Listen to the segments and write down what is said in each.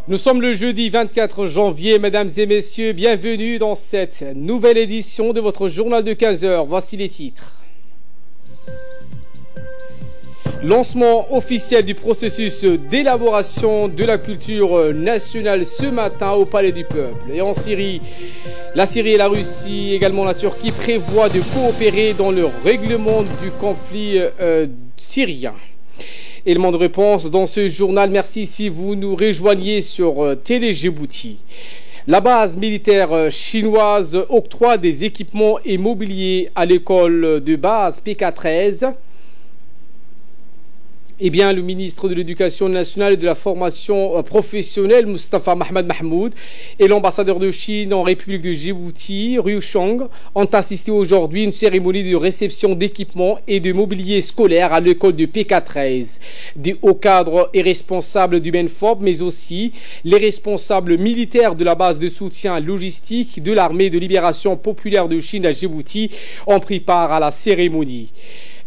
Nous sommes le jeudi 24 janvier, mesdames et messieurs, bienvenue dans cette nouvelle édition de votre journal de 15 heures. Voici les titres. Lancement officiel du processus d'élaboration de la culture nationale ce matin au Palais du Peuple. Et en Syrie, la Syrie et la Russie, également la Turquie, prévoient de coopérer dans le règlement du conflit syrien. Élément de réponse dans ce journal. Merci si vous nous rejoignez sur Télé Djibouti. La base militaire chinoise octroie des équipements et mobilier à l'école de base PK13. Eh bien, le ministre de l'Éducation nationale et de la formation professionnelle, Mustafa Mohamed Mahmoud, et l'ambassadeur de Chine en République de Djibouti, Ryu Chong, ont assisté aujourd'hui à une cérémonie de réception d'équipements et de mobilier scolaire à l'école de PK13. Des hauts cadres et responsables du MENFOP, mais aussi les responsables militaires de la base de soutien logistique de l'armée de libération populaire de Chine à Djibouti ont pris part à la cérémonie.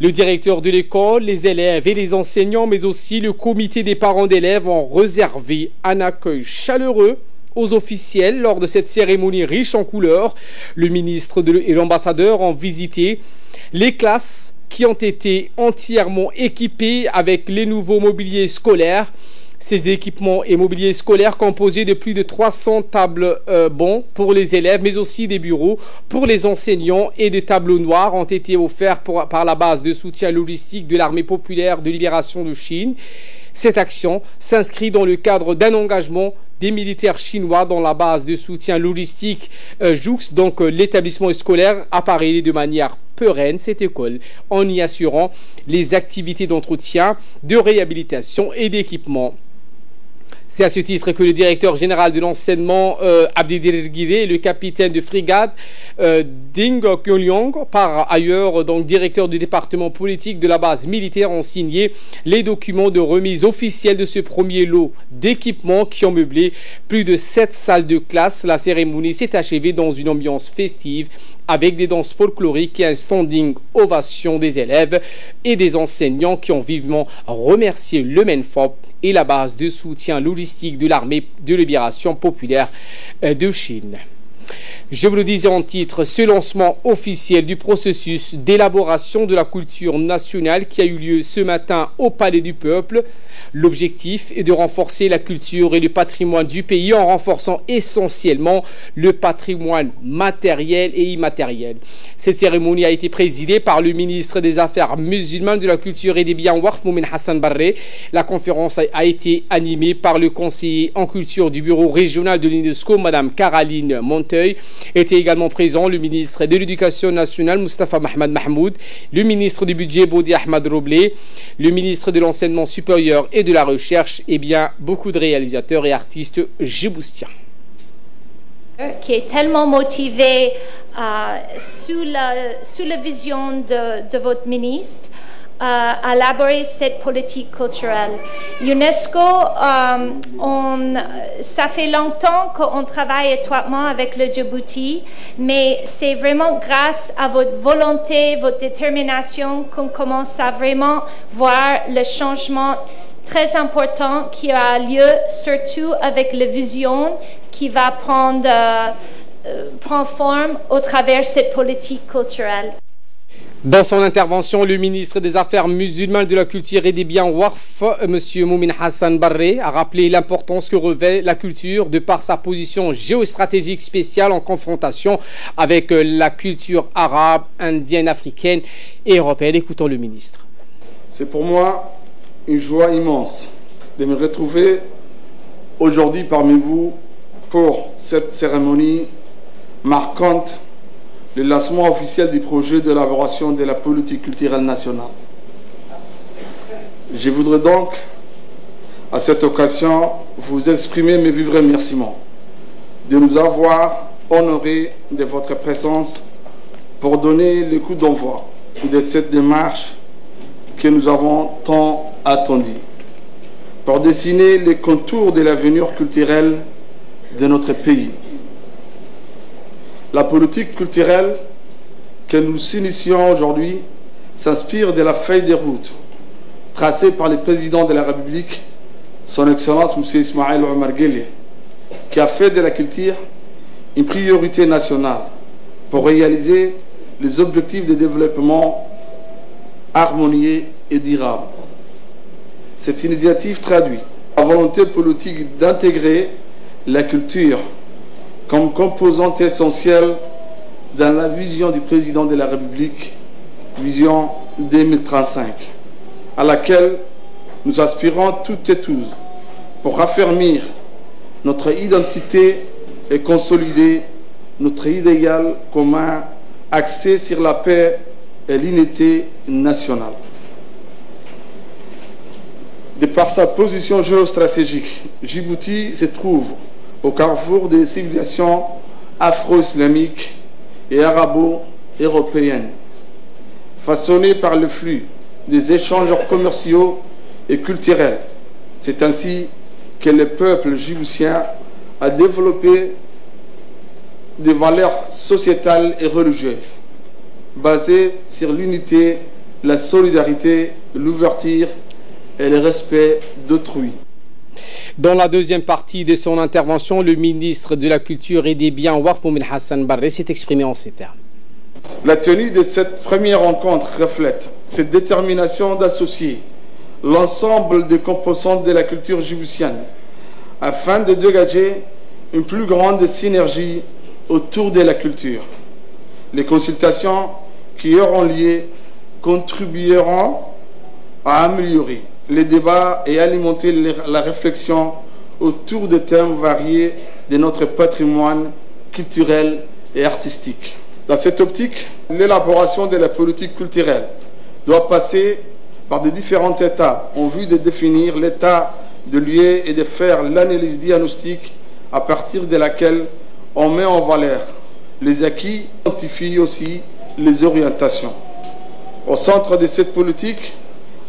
Le directeur de l'école, les élèves et les enseignants, mais aussi le comité des parents d'élèves ont réservé un accueil chaleureux aux officiels lors de cette cérémonie riche en couleurs. Le ministre et l'ambassadeur ont visité les classes qui ont été entièrement équipées avec les nouveaux mobiliers scolaires. Ces équipements et mobiliers scolaires composés de plus de 300 tables bancs pour les élèves, mais aussi des bureaux pour les enseignants et des tableaux noirs ont été offerts par la base de soutien logistique de l'armée populaire de libération de Chine. Cette action s'inscrit dans le cadre d'un engagement des militaires chinois dans la base de soutien logistique JOUX, donc l'établissement scolaire appareillé de manière pérenne cette école, en y assurant les activités d'entretien, de réhabilitation et d'équipement. C'est à ce titre que le directeur général de l'enseignement, Abdidir Guiré, et le capitaine de frégate, Ding Kyoliong, par ailleurs donc directeur du département politique de la base militaire, ont signé les documents de remise officielle de ce premier lot d'équipements qui ont meublé plus de 7 salles de classe. La cérémonie s'est achevée dans une ambiance festive avec des danses folkloriques et un standing ovation des élèves et des enseignants qui ont vivement remercié le MENFOP et la base de soutien logistique de l'armée de libération populaire de Chine. Je vous le disais en titre, ce lancement officiel du processus d'élaboration de la culture nationale qui a eu lieu ce matin au Palais du Peuple. L'objectif est de renforcer la culture et le patrimoine du pays en renforçant essentiellement le patrimoine matériel et immatériel. Cette cérémonie a été présidée par le ministre des Affaires musulmanes, de la culture et des biens Waqf, Moumin Hassan Barré. La conférence a été animée par le conseiller en culture du bureau régional de l'UNESCO, Madame Caroline Monteuil. Était également présent le ministre de l'Éducation nationale, Mustafa Mohamed Mahmoud, le ministre du budget, Bodi Ahmad Roblé, le ministre de l'enseignement supérieur et de la recherche, et bien beaucoup de réalisateurs et artistes djiboutiens. Qui est tellement motivé sous la vision de votre ministre à élaborer cette politique culturelle. UNESCO, ça fait longtemps qu'on travaille étroitement avec le Djibouti, mais c'est vraiment grâce à votre volonté, votre détermination qu'on commence à vraiment voir le changement très important qui a lieu, surtout avec la vision qui va prendre forme au travers de cette politique culturelle. Dans son intervention, le ministre des Affaires musulmanes, de la culture et des biens Waqf, M. Moumin Hassan Barré, a rappelé l'importance que revêt la culture de par sa position géostratégique spéciale en confrontation avec la culture arabe, indienne, africaine et européenne. Écoutons le ministre. C'est pour moi une joie immense de me retrouver aujourd'hui parmi vous pour cette cérémonie marquante, le lancement officiel du projet d'élaboration de la politique culturelle nationale. Je voudrais donc, à cette occasion, vous exprimer mes vifs remerciements de nous avoir honorés de votre présence pour donner le coup d'envoi de cette démarche que nous avons tant attendue, pour dessiner les contours de l'avenir culturel de notre pays. La politique culturelle que nous initions aujourd'hui s'inspire de la feuille de route tracée par le président de la République son Excellence M. Ismaël Omar Guelleh, qui a fait de la culture une priorité nationale pour réaliser les objectifs de développement harmonieux et durable. Cette initiative traduit la volonté politique d'intégrer la culture comme composante essentielle dans la vision du président de la République, vision 2035, à laquelle nous aspirons toutes et tous pour raffermir notre identité et consolider notre idéal commun axé sur la paix et l'unité nationale. De par sa position géostratégique, Djibouti se trouve au carrefour des civilisations afro-islamiques et arabo-européennes, façonnées par le flux des échanges commerciaux et culturels. C'est ainsi que le peuple djiboutien a développé des valeurs sociétales et religieuses basées sur l'unité, la solidarité, l'ouverture et le respect d'autrui. Dans la deuxième partie de son intervention, le ministre de la Culture et des Biens, Warf Moumin Hassan Barre, s'est exprimé en ces termes. La tenue de cette première rencontre reflète cette détermination d'associer l'ensemble des composantes de la culture djiboutienne afin de dégager une plus grande synergie autour de la culture. Les consultations qui auront lieu contribueront à améliorer les débats et alimenter la réflexion autour des thèmes variés de notre patrimoine culturel et artistique. Dans cette optique, l'élaboration de la politique culturelle doit passer par de différentes étapes en vue de définir l'état de lieu et de faire l'analyse diagnostique à partir de laquelle on met en valeur les acquis, identifie aussi les orientations. Au centre de cette politique,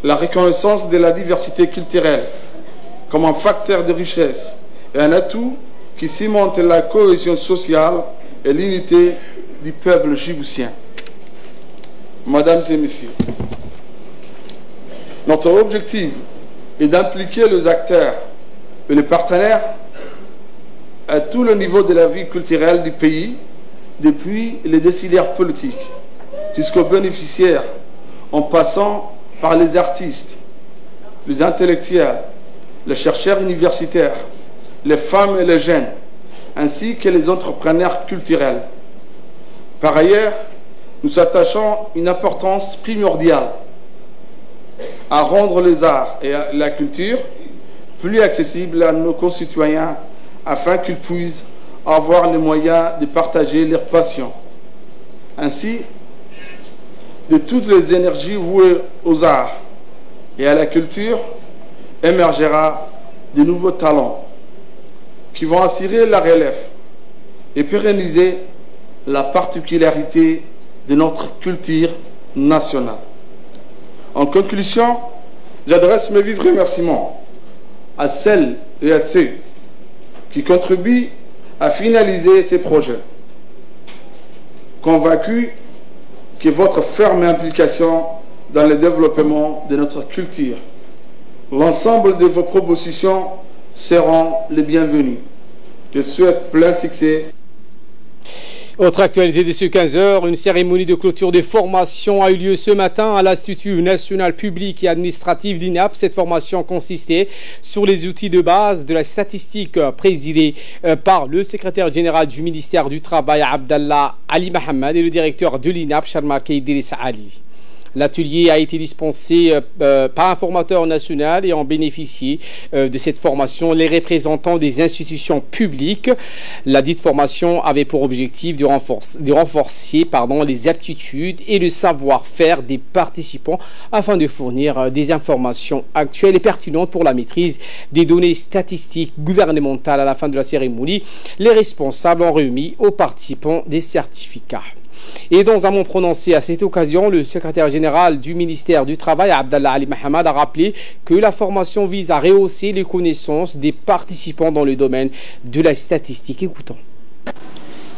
la reconnaissance de la diversité culturelle comme un facteur de richesse et un atout qui cimente la cohésion sociale et l'unité du peuple djiboutien. Mesdames et messieurs, notre objectif est d'impliquer les acteurs et les partenaires à tout le niveau de la vie culturelle du pays, depuis les décideurs politiques jusqu'aux bénéficiaires, en passant par les artistes, les intellectuels, les chercheurs universitaires, les femmes et les jeunes, ainsi que les entrepreneurs culturels. Par ailleurs, nous attachons une importance primordiale à rendre les arts et la culture plus accessibles à nos concitoyens afin qu'ils puissent avoir les moyens de partager leurs passions. Ainsi, de toutes les énergies vouées aux arts et à la culture émergera de nouveaux talents qui vont assurer la relève et pérenniser la particularité de notre culture nationale. En conclusion, j'adresse mes vifs remerciements à celles et à ceux qui contribuent à finaliser ces projets, convaincus que votre ferme implication dans le développement de notre culture, l'ensemble de vos propositions seront les bienvenues. Je souhaite plein succès. Autre actualité de ce 15h, une cérémonie de clôture des formations a eu lieu ce matin à l'Institut national public et administratif d'INAP. Cette formation consistait sur les outils de base de la statistique présidée par le secrétaire général du ministère du Travail, Abdallah Ali Mohamed, et le directeur de l'INAP, Charmarke Idriss Ali. L'atelier a été dispensé par un formateur national et ont bénéficié de cette formation les représentants des institutions publiques. La dite formation avait pour objectif de renforcer les aptitudes et le savoir-faire des participants afin de fournir des informations actuelles et pertinentes pour la maîtrise des données statistiques gouvernementales. À la fin de la cérémonie, les responsables ont remis aux participants des certificats. Et dans un mot prononcé à cette occasion, le secrétaire général du ministère du Travail, Abdallah Ali Mohamed, a rappelé que la formation vise à rehausser les connaissances des participants dans le domaine de la statistique. Écoutons.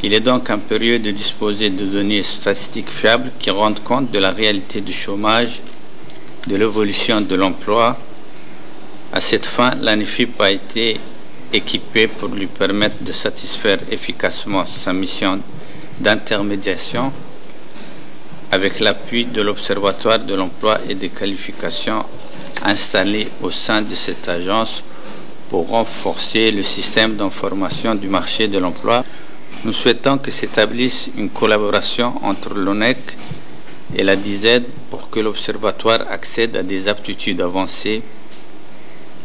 Il est donc impérieux de disposer de données statistiques fiables qui rendent compte de la réalité du chômage, de l'évolution de l'emploi, À cette fin, l'ANIFIP a été équipée pour lui permettre de satisfaire efficacement sa mission d'intermédiation avec l'appui de l'Observatoire de l'emploi et des qualifications installé au sein de cette agence pour renforcer le système d'information du marché de l'emploi. Nous souhaitons que s'établisse une collaboration entre l'ONEC et la DIZED pour que l'Observatoire accède à des aptitudes avancées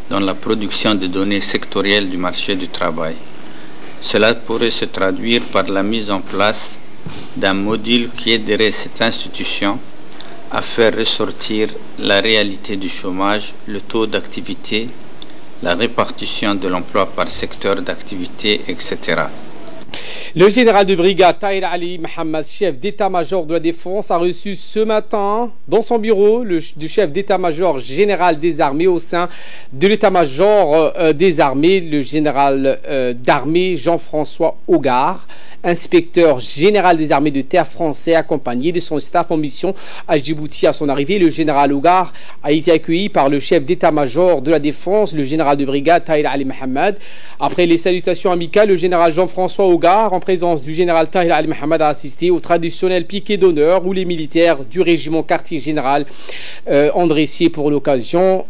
dans la production de données sectorielles du marché du travail. Cela pourrait se traduire par la mise en place d'un module qui aiderait cette institution à faire ressortir la réalité du chômage, le taux d'activité, la répartition de l'emploi par secteur d'activité, etc. Le général de brigade Tahir Ali Mohamed, chef d'état-major de la Défense, a reçu ce matin dans son bureau le chef d'état-major général des armées au sein de l'état-major des armées, le général d'armée Jean-François Hogarth, inspecteur général des armées de terre français, accompagné de son staff en mission à Djibouti. À son arrivée, le général Hogarth a été accueilli par le chef d'état-major de la Défense, le général de brigade Tahir Ali Mohamed. Après les salutations amicales, le général Jean-François Hogarth, en présence du général Tahir Ali Mohamed, a assisté au traditionnel piquet d'honneur où les militaires du régiment quartier général ont dressé pour l'occasion.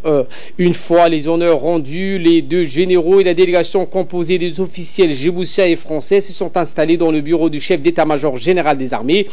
Une fois les honneurs rendus, les deux généraux et la délégation composée des officiels djiboutiens et français se sont installés dans le bureau du chef d'état-major général des armées.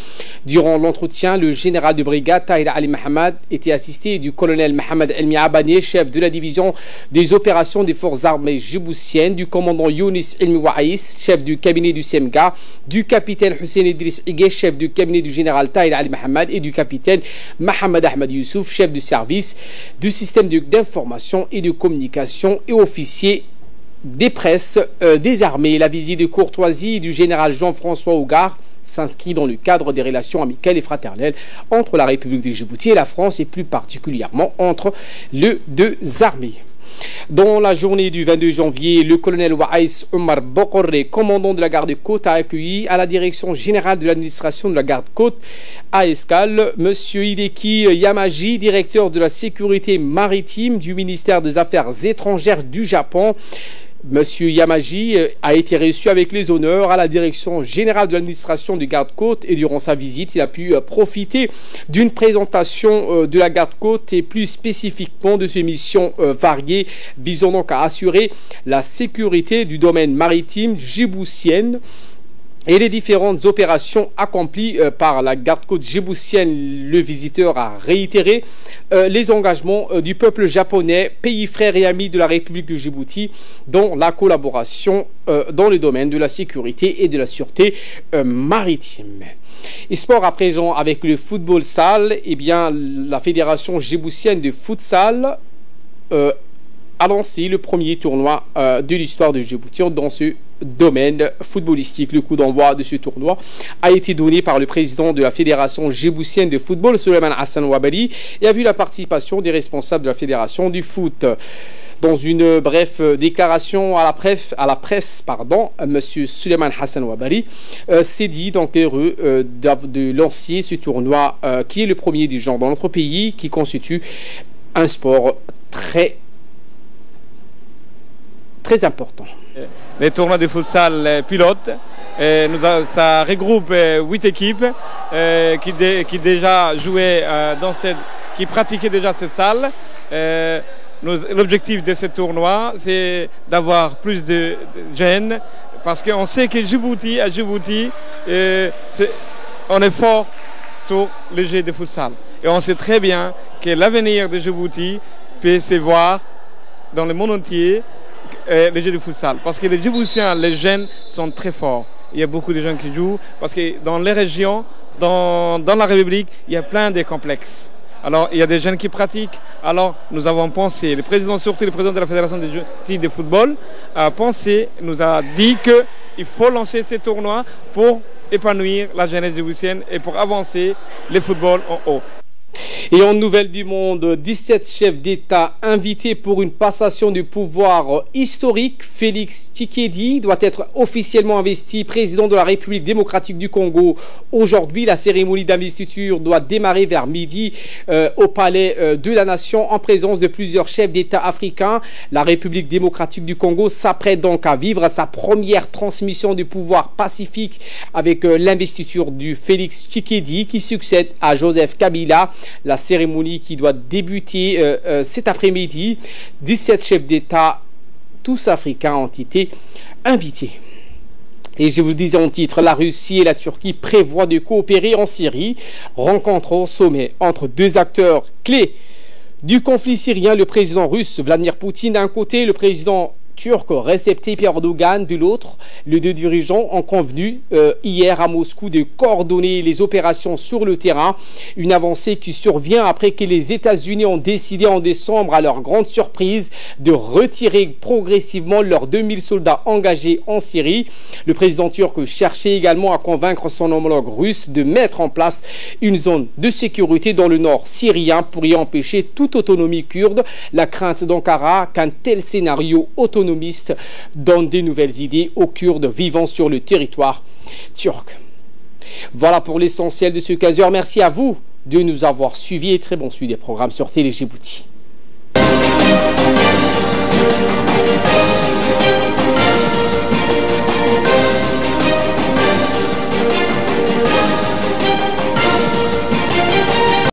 Durant l'entretien, le général de brigade Tahir Ali Mohamed était assisté du colonel Mohamed Elmi Abane, chef de la division des opérations des forces armées djiboutiennes, du commandant Younis Elmi Waïs, chef du cabinet du CEMGA, du capitaine Hussein Idriss Igué, chef du cabinet du général Tahir Ali Mohamed, et du capitaine Mohamed Ahmed Youssouf, chef du service du système d'information et de communication et officier des presses des armées. La visite de courtoisie du général Jean-François Hogarth s'inscrit dans le cadre des relations amicales et fraternelles entre la République de Djibouti et la France, et plus particulièrement entre les deux armées. Dans la journée du 22 janvier, le colonel Waïs Omar Bokoré, commandant de la garde-côte, a accueilli à la direction générale de l'administration de la garde-côte à Escale M. Hideki Yamaji, directeur de la sécurité maritime du ministère des Affaires étrangères du Japon. Monsieur Yamaji a été reçu avec les honneurs à la direction générale de l'administration du garde-côte, et durant sa visite, il a pu profiter d'une présentation de la garde-côte et plus spécifiquement de ses missions variées, visant donc à assurer la sécurité du domaine maritime djiboutienne et les différentes opérations accomplies par la garde-côte djiboutienne. Le visiteur a réitéré les engagements du peuple japonais, pays frère et ami de la République de Djibouti, dans la collaboration dans le domaine de la sécurité et de la sûreté maritime. Et sport à présent avec le football salle, eh bien la fédération djiboutienne de futsal a lancé le premier tournoi de l'histoire de Djibouti dans ce domaine footballistique. Le coup d'envoi de ce tournoi a été donné par le président de la fédération djiboutienne de football, Souleymane Hassan Ouabali, et a vu la participation des responsables de la fédération du foot. Dans une brève déclaration à la presse, M. Souleymane Hassan Ouabali s'est dit donc heureux de lancer ce tournoi qui est le premier du genre dans notre pays, qui constitue un sport très important. Les tournois de futsal pilotes, ça regroupe 8 équipes qui déjà jouaient qui pratiquaient déjà cette salle. L'objectif de ce tournoi, c'est d'avoir plus de jeunes, parce qu'on sait que à Djibouti, on est fort sur le jeu de futsal. Et on sait très bien que l'avenir de Djibouti peut se voir dans le monde entier, le jeu de futsal. Parce que les Djiboutiens, les jeunes, sont très forts. Il y a beaucoup de gens qui jouent, parce que dans les régions, dans la République, il y a plein de complexes. Alors, il y a des jeunes qui pratiquent. Alors, nous avons pensé, le président, surtout le président de la Fédération de football, nous a dit qu'il faut lancer ces tournois pour épanouir la jeunesse djiboutienne et pour avancer le football en haut. Et en nouvelle du monde, 17 chefs d'État invités pour une passation du pouvoir historique. Félix Tshisekedi doit être officiellement investi président de la République démocratique du Congo. Aujourd'hui, la cérémonie d'investiture doit démarrer vers midi au palais de la Nation en présence de plusieurs chefs d'État africains. La République démocratique du Congo s'apprête donc à vivre sa première transmission du pouvoir pacifique avec l'investiture du Félix Tshisekedi qui succède à Joseph Kabila. La cérémonie qui doit débuter cet après-midi. 17 chefs d'État, tous africains, ont été invités. Et je vous le disais en titre, la Russie et la Turquie prévoient de coopérer en Syrie. Rencontre au sommet entre deux acteurs clés du conflit syrien, le président russe Vladimir Poutine d'un côté, le président turc Recep Tayyip Erdogan de l'autre. Les deux dirigeants ont convenu hier à Moscou de coordonner les opérations sur le terrain. Une avancée qui survient après que les États-Unis ont décidé en décembre, à leur grande surprise, de retirer progressivement leurs 2000 soldats engagés en Syrie. Le président turc cherchait également à convaincre son homologue russe de mettre en place une zone de sécurité dans le nord syrien pour y empêcher toute autonomie kurde. La crainte d'Ankara qu'un tel scénario autonomiste donne des nouvelles idées aux Kurdes vivant sur le territoire turc. Voilà pour l'essentiel de ce 15h. Merci à vous de nous avoir suivis et très bon suivi des programmes sur Télé Djibouti.